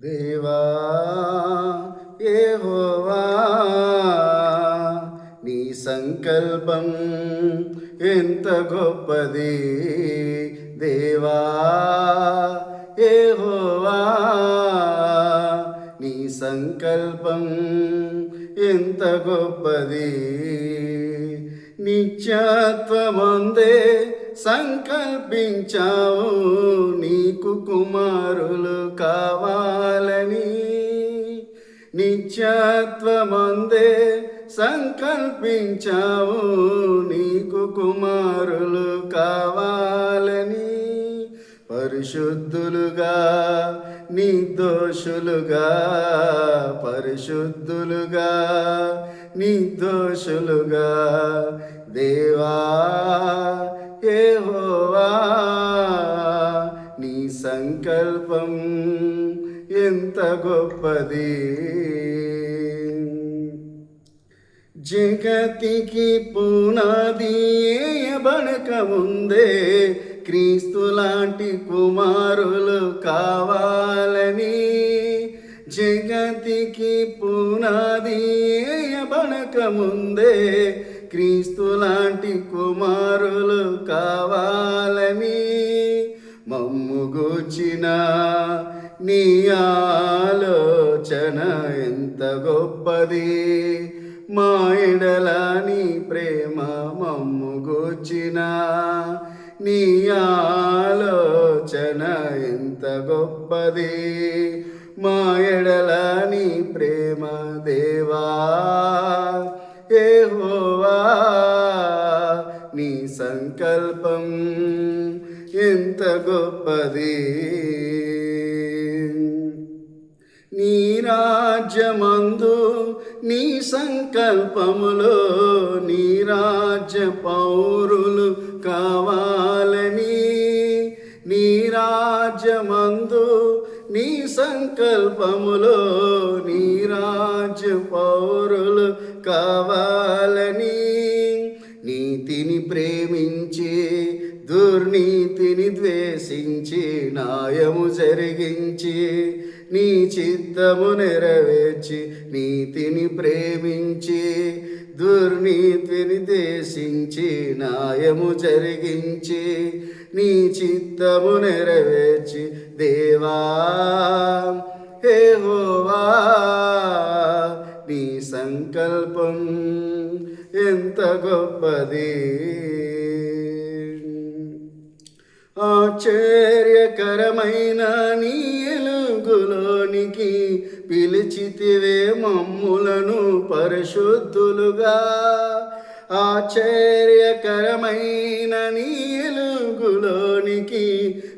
దేవా యెహోవా నీ సంకల్పం ఎంత గొప్పది. దేవా యెహోవా నీ సంకల్పం ఎంత గొప్పది. నిత్యత్వమందే సంకల్పించావు నీకు కుమారులు కావాలని. నిత్యత్వమందే సంకల్పించావు నీకు కుమారులు కావాలని. పరిశుద్ధులుగా నిర్దోషులుగా, పరిశుద్ధులుగా నిర్దోషులుగా దేవా యెహోవా నీ సంకల్పం ఎంత గొప్పది. జగతికి పునాది వేయబడక ముందే క్రీస్తు లాంటి కుమారులు కావాలని. జగతికి పునాది వేయబడక ముందే క్రీస్తు లాంటి కుమారులు కావాలని. మమ్ము గూర్చిన నీ ఆలోచన ఎంత గొప్పది. మా ఎడల నీ ప్రేమ మమ్ము గూర్చిన నీ ఆలోచన ఎంత గొప్పది. మా ఎడల నీ ప్రేమ దేవా యెహోవా నీ సంకల్పం ఎంత గొప్పది. నీ రాజ్యమందు నీ సంకల్పములో నీ రాజ్య పౌరులు కావాలని. నీ రాజ్యమందు నీ సంకల్పములో నీ రాజ్య పౌరులు కావాలని. నీతిని ప్రేమించి దుర్నీతిని ద్వేషించి న్యాయము జరిగించి నీ చిత్తము నెరవేర్చి. నీతిని ప్రేమించి దుర్నీతిని ద్వేషించి న్యాయము జరిగించి నీ చిత్తము నెరవేర్చి దేవా యెహోవా నీ సంకల్పం ఎంత గొప్పది. ఆశ్చర్యకరమైన నీ ఎలుగులోనికి పిలిచితివే మమ్ములను పరిశుద్ధులుగా. ఆశ్చర్యకరమైన నీ ఎలుగులోనికి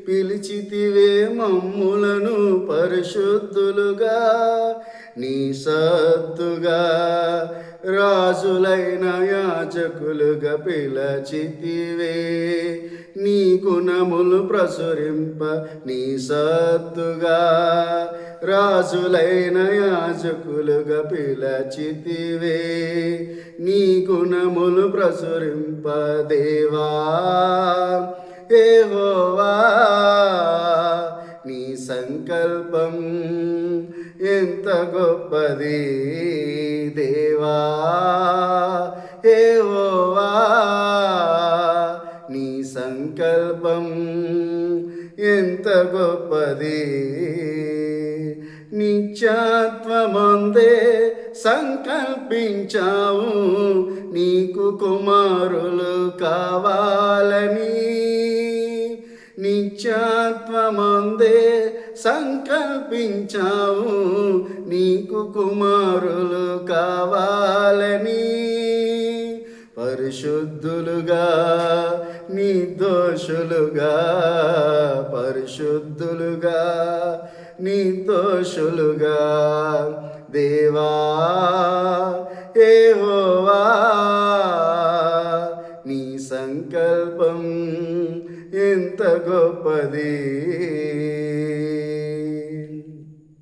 పిలిచితివే మమ్ములను పరిశుద్ధులుగా. నీ సత్తుగా రాజులైన యాజకులుగా పిలచితివే. నీ గుణములు ప్రచురింప నీ సత్తుగా రాజులైన యాజకులుగా పిలచితివే. నీ గుణములు ప్రచురింప దేవా యెహోవా నీ సంకల్పం ఎంత గొప్పది. దేవా యెహోవా నీ సంకల్పం ఎంత గొప్పది. నిత్యత్వమందే సంకల్పించావు నీకు కుమారులు కావాలని. నిత్యత్వమందే సంకల్పించావు నీకు కుమారులు కావాలని. పరిశుద్ధులుగా నిర్దోషులుగా, పరిశుద్ధులుగా నిర్దోషులుగా దేవా యెహోవా